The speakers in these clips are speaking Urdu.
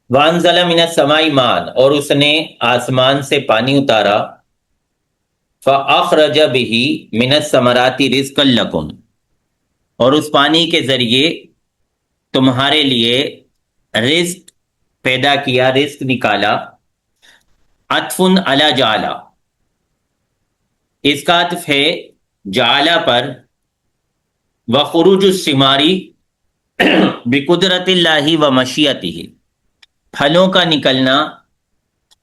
وانزل من السماء ماء، اور اس نے آسمان سے پانی اتارا، فاخرج به من الثمرات رزقا لکم، اور اس پانی کے ذریعے تمہارے لیے رزق پیدا کیا، رزق نکالا۔ عطف علی جعل، اس کا عطف ہے جعل پر۔ وخروج الثمار بقدرت اللہ و مشیتہ، پھلوں کا نکلنا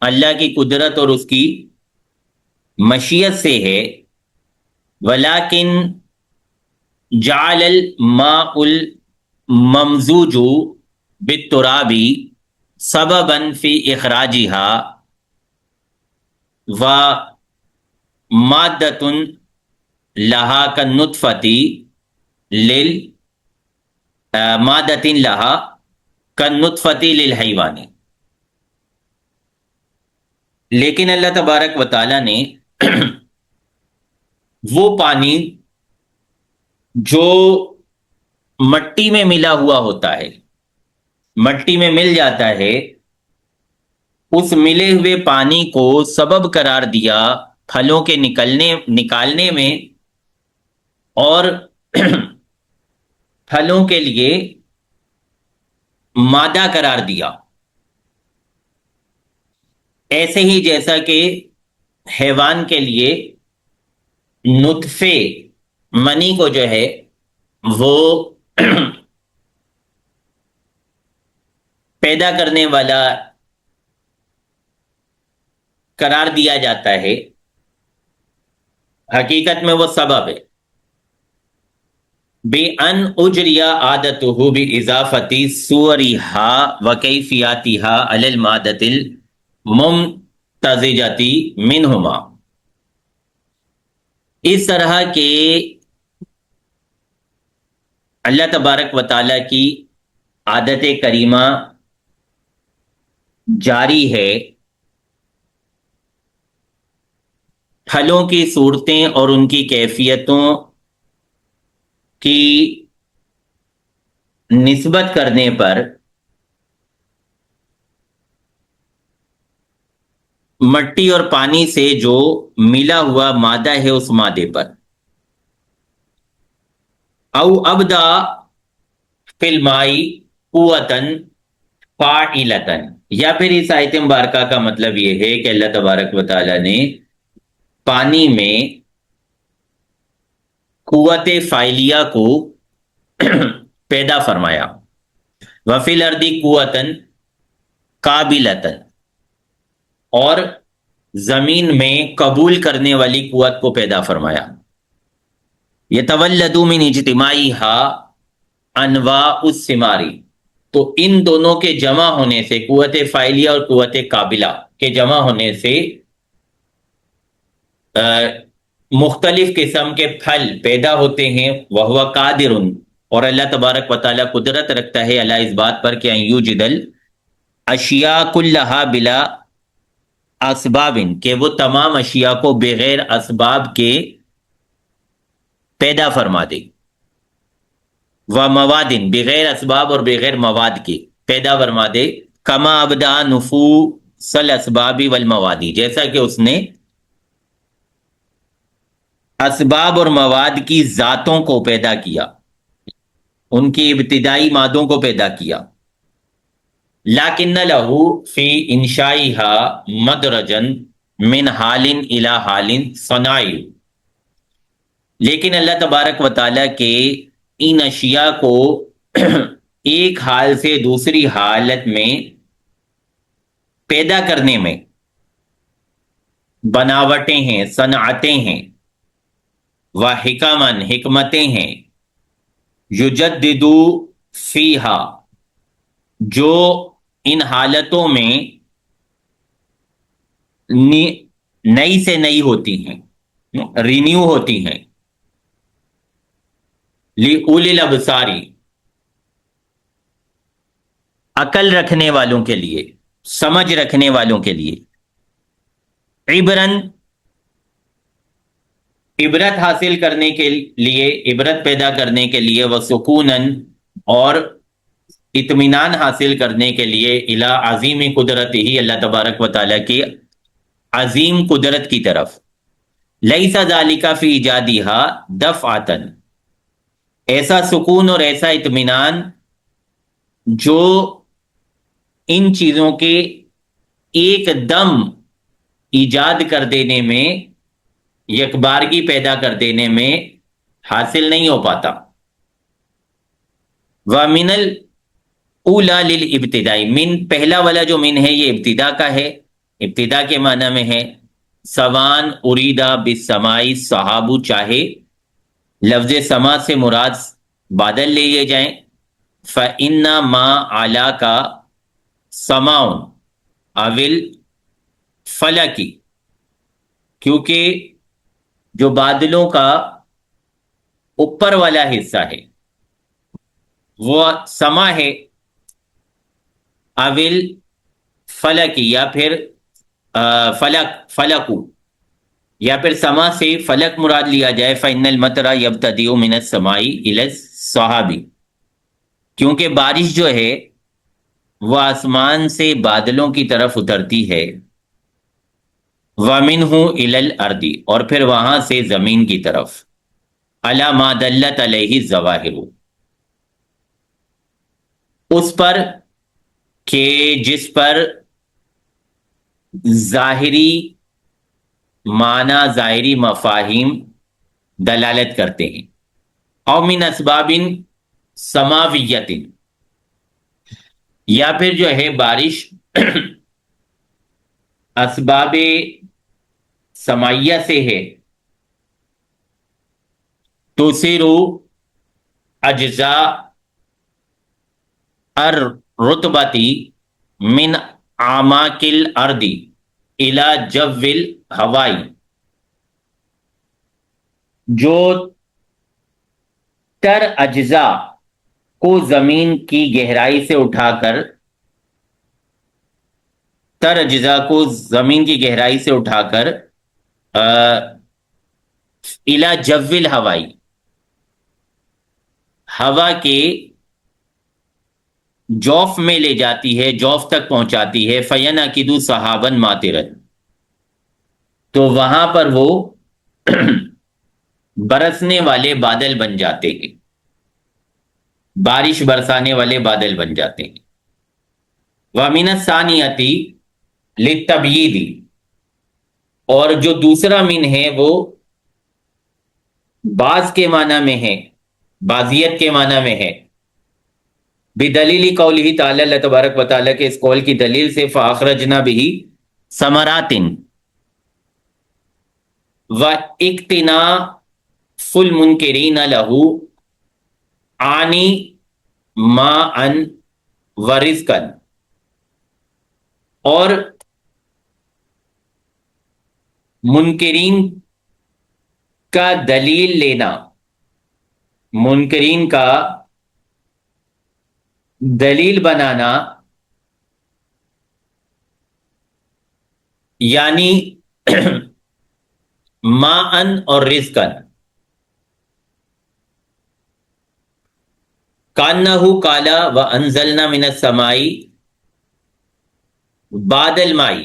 اللہ کی قدرت اور اس کی مشیت سے ہے۔ ولیکن جعل الماء الممزوج بالتراب سببا فی اخراجها ومادۃ لہا کالنطفۃ لل مادۃ لہا کالنطفۃ للحیوان۔ لیکن اللہ تبارک و تعالیٰ نے وہ پانی جو مٹی میں ملا ہوا ہوتا ہے، مٹی میں مل جاتا ہے، اس ملے ہوئے پانی کو سبب قرار دیا پھلوں کے نکالنے میں، اور پھلوں کے لیے مادہ قرار دیا۔ ایسے ہی جیسا کہ حیوان کے لیے نطفے، منی کو جو ہے وہ پیدا کرنے والا قرار دیا جاتا ہے، حقیقت میں وہ سبب ہے۔ بِأَنْ أُجْرِيَ عَادَتُهُ بِإِضَافَةِ صُوَرِهَا وَكَيْفِيَاتِهَا عَلَى الْمَادَةِ الْمُمْتَزِجَةِ مِنْهُمَا، اس طرح کہ اللہ تبارک و تعالیٰ کی عادت کریمہ جاری ہے پھلوں کی صورتیں اور ان کی کیفیتوں کی نسبت کرنے پر مٹی اور پانی سے جو ملا ہوا مادہ ہے اس مادے پر۔ او ابدا فی الماء قوتاً فاعلتاً، یا پھر اس آیت مبارکہ کا مطلب یہ ہے کہ اللہ تبارک و تعالیٰ نے پانی میں قوت فاعلیہ کو پیدا فرمایا۔ وفی الارض قوتاً قابلتاً، اور زمین میں قبول کرنے والی قوت کو پیدا فرمایا۔ یتولد من اجتماعها انواع الثمار، تو ان دونوں کے جمع ہونے سے، قوت فاعلیہ اور قوت قابلہ کے جمع ہونے سے مختلف قسم کے پھل پیدا ہوتے ہیں۔ وَهُوَ قادر، اور اللہ تبارک و تعالیٰ قدرت رکھتا ہے علی اس بات پر کہ ان یوجد الاشیاء کلھا بلا اسباب، کہ وہ تمام اشیاء کو بغیر اسباب کے پیدا فرما دے۔ ومواد، بغیر اسباب اور بغیر مواد کے پیدا فرما دے۔ کما ابدا نفوس الاسباب والمواد، جیسا کہ اس نے اسباب اور مواد کی ذاتوں کو پیدا کیا، ان کی ابتدائی مادوں کو پیدا کیا۔ لیکن لہ فی انشائها مدرجا من حال الی حال صنائع، لیکن اللہ تبارک و تعالیٰ کے ان اشیاء کو ایک حال سے دوسری حالت میں پیدا کرنے میں بناوٹیں ہیں، صنعتیں ہیں، وحکمن، حکمتیں ہیں، یجدد فیہا، جو ان حالتوں میں نئی سے نئی ہوتی ہیں، رینیو ہوتی ہیں۔ لِأُولِي الْأَبْصَارِ، عقل رکھنے والوں کے لیے، سمجھ رکھنے والوں کے لیے۔ عبرن، عبرت حاصل کرنے کے لیے، عبرت پیدا کرنے کے لیے۔ وسکونن، اور اطمینان حاصل کرنے کے لیے الی عظیم قدرت ہی، اللہ تبارک و تعالیٰ کی عظیم قدرت کی طرف، لیس ذالک فی ایجادہا دفعتن، ایسا سکون اور ایسا اطمینان جو ان چیزوں کے ایک دم ایجاد کر دینے میں، یکبارگی پیدا کر دینے میں حاصل نہیں ہو پاتا۔ وَمِنَ الْأُولَى لِلْإِبْتِدَاءِ، من پہلا والا جو من ہے یہ ابتدا کا ہے، ابتدا کے معنی میں ہے۔ سوان اریدا بالسماء صحابو، چاہے لفظ سما سے مراد بادل لے لیے جائیں۔ فَإِنَّ مَا عَلَاكَ سَمَاءٌ اول فلکی، کیونکہ جو بادلوں کا اوپر والا حصہ ہے وہ سما ہے، اول فلکی یا پھر فلکو، یا پھر سما سے فلک مراد لیا جائے۔ فَإِنَّ الْمَطَرَ يَبْتَدِئُ مِنَ السَّمَاءِ إِلَى السَّحَابِ، کیونکہ بارش جو ہے وہ آسمان سے بادلوں کی طرف اترتی ہے۔ وَمِنْهُ إِلَى الْأَرْضِ، اور پھر وہاں سے زمین کی طرف۔ عَلَى مَا دَلَّتْ عَلَيْهِ الظَّوَاهِرُ، اس پر کہ جس پر ظاہری معنی، ظاہری مفاہیم دلالت کرتے ہیں۔ او من اسباب سماویت، یا پھر جو ہے بارش اسباب سمائیہ سے ہے۔ تُثِرُ اجزاء الرطبۃ من اعماق الارض الى جو الہواء، جو تر اجزاء کو زمین کی گہرائی سے اٹھا کر، تر اجزاء کو زمین کی گہرائی سے اٹھا کر الى جو الہواء، ہوا کے جوف میں لے جاتی ہے، جوف تک پہنچاتی ہے۔ فَيَنْعَقِدُ سَحَابًا مَاطِرًا، تو وہاں پر وہ برسنے والے بادل بن جاتے ہیں، بارش برسانے والے بادل بن جاتے ہیں۔ وَمِنَ الثَّانِيَةِ لِلتَّبْیِیضِ، اور جو دوسرا من ہے وہ بعض کے معنی میں ہے، بعضیت کے معنی میں ہے۔ بدلیل قولہ تعالی، اللہ تبارک و تعالیٰ کے اس قول کی دلیل سے، فَأَخْرَجْنَا بِهِ ثَمَرَاتٍ وَاِقْتِنَافُ الْمُنْکِرِینَ لَهُ عَانِ مَاءً وَرِزْقًا، اور منکرین کا دلیل لینا، منکرین کا دلیل بنانا، یعنی ماءً اور رزقًا، کانہ قال وانزلنا من السماء بعد الماء،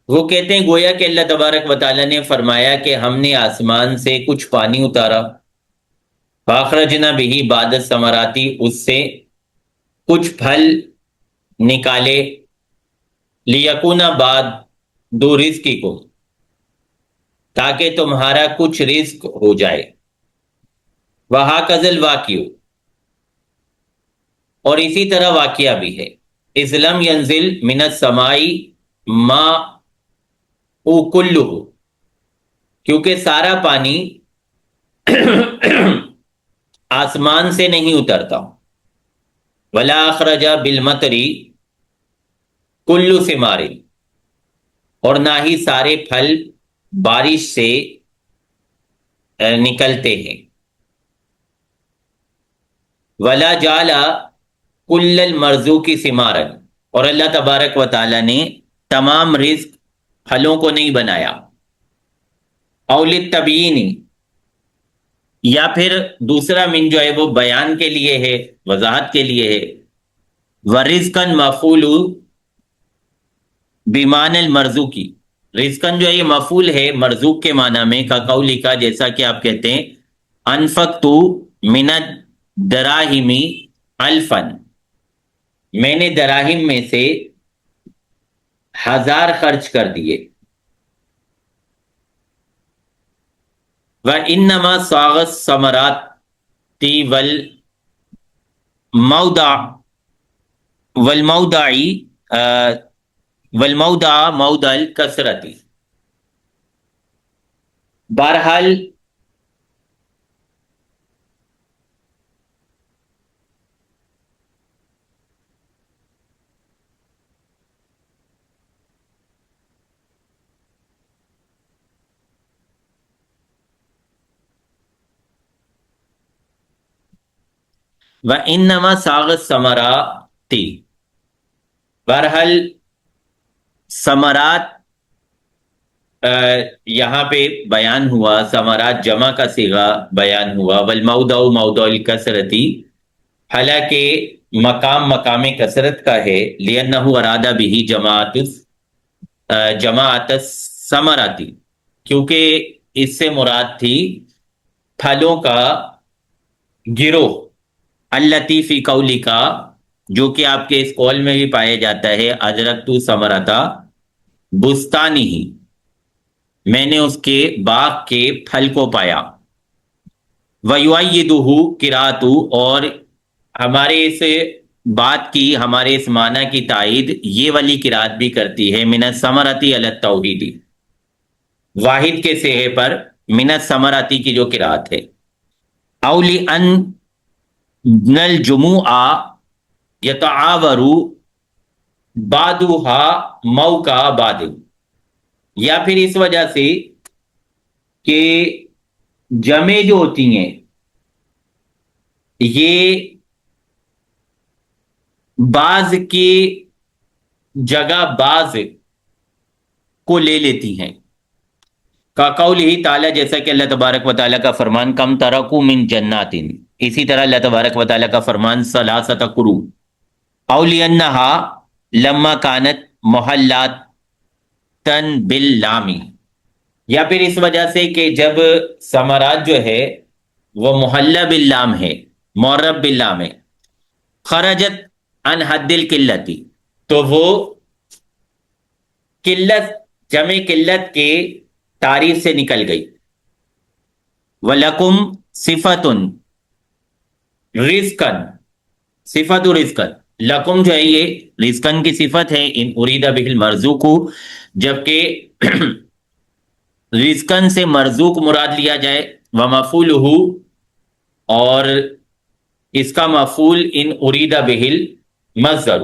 وہ کہتے ہیں گویا کہ اللہ تبارک و تعالیٰ نے فرمایا کہ ہم نے آسمان سے کچھ پانی اتارا، فَأَخْرَجْنَا بِهِ بَعْدَ الثَّمَرَاتِ، اس سے کچھ پھل نکالے، لِيَكُونَ بَعْضُ رِزْقِكُمْ، تاکہ تمہارا کچھ رزق ہو جائے۔ وَهَكَذَا الْوَاقِعُ، اور اسی طرح واقعہ بھی ہے۔ إِذْ لَمْ يَنزِلْ مِنَ السَّمَاءِ مَاءُ كُلُّهُ، کیونکہ سارا پانی آسمان سے نہیں اترتا۔ وَلَا أَخْرَجَ بِالْمَطَرِ كُلُّ ثِمَارٍ، اور نہ ہی سارے پھل بارش سے نکلتے ہیں۔ وَلَا جَعَلَ كُلَّ الْمَرْزُوقِ ثِمَارًا، اور اللہ تبارک و تعالیٰ نے تمام رزق پھلوں کو نہیں بنایا۔ أَوْ لِلتَّبْیِینِ، یا پھر دوسرا من جو ہے وہ بیان کے لیے ہے، وضاحت کے لیے ہے. ورزقن مفعول بیمان المرزوقی، رزقن جو ہے یہ مفعول ہے مرزوق کے معنی میں، کا قولی کا، جیسا کہ آپ کہتے ہیں انفقتو من الدراہمی الفن، میں نے دراہم میں سے 1000 خرچ کر دیے. وَإِنَّمَا صَاغَ الثَّمَرَاتِ وَالْمَوْضَعِ والموضع موضع الکثرتی. بہرحال وَإِنَّمَا صَاغَ الثَّمَرَاتِ، بہرحال ثمرات یہاں پہ بیان ہوا، ثمرات جمع کا صیغہ بیان ہوا. والموضع موضع الکثرتی، حالانکہ مقام مقام کثرت کا ہے. لِأَنَّهُ أَرَادَ بِهِ جماعت الثمراتی، کیونکہ اس سے مراد تھی پھلوں کا گروہ. التی فی قولی کا، جو کہ آپ کے اس قول میں بھی پایا جاتا ہے، ادرکت ثمرتا بستانی ہی، میں نے اس کے باغ کے پھل کو پایا. وَيُؤَيِّدُهُ قِرَأَتُ، اور ہمارے اس بات کی، ہمارے اس معنی کی تائید یہ والی قرات بھی کرتی ہے، من الثمرتی علی التوحید، واحد کے صیغے پر من الثمرتی کی جو قرات ہے. او لِأَنَّ الْجُمُوعَ يَتَعَاوَرُ بَعْضُهَا مَوْقَعَ بَعْضٍ، یا پھر اس وجہ سے کہ جمع جو ہوتی ہیں یہ بعض کی جگہ بعض کو لے لیتی ہیں. کا قول ہی تعالیٰ، جیسا کہ اللہ تبارک و تعالیٰ کا فرمان کم ترکو من جنات، اسی طرح اللہ تبارک و تعالیٰ کا فرمان ثلاثۃ قروء. او لانہا لما کانت محلات باللام، یا پھر اس وجہ سے کہ جب ثمرات جو ہے وہ محلہ باللام ہے، معرب باللام ہے. خرجت عن حد القلتی، تو وہ قلت، جمع قلت کے تعریف سے نکل گئی. وَلَكُمْ صِفَةٌ رِزْقًا، صفت رزقن، لکم جو ہے یہ رزقن کی صفت ہے، ان ارید بہ المرزوق، جبکہ رزقن سے مرزوق مراد لیا جائے. ومفعولہ، اور اس کا مفعول ان ارید بہ المصدر،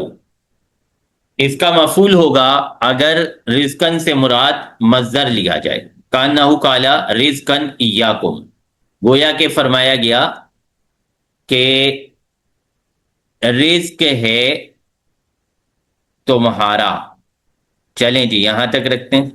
اس کا مفعول ہوگا اگر رزقن سے مراد مصدر لیا جائے. کانہ قال رزقن ایاکم، گویا کہ فرمایا گیا کہ رزق ہے تمہارا. چلیں جی یہاں تک رکھتے ہیں.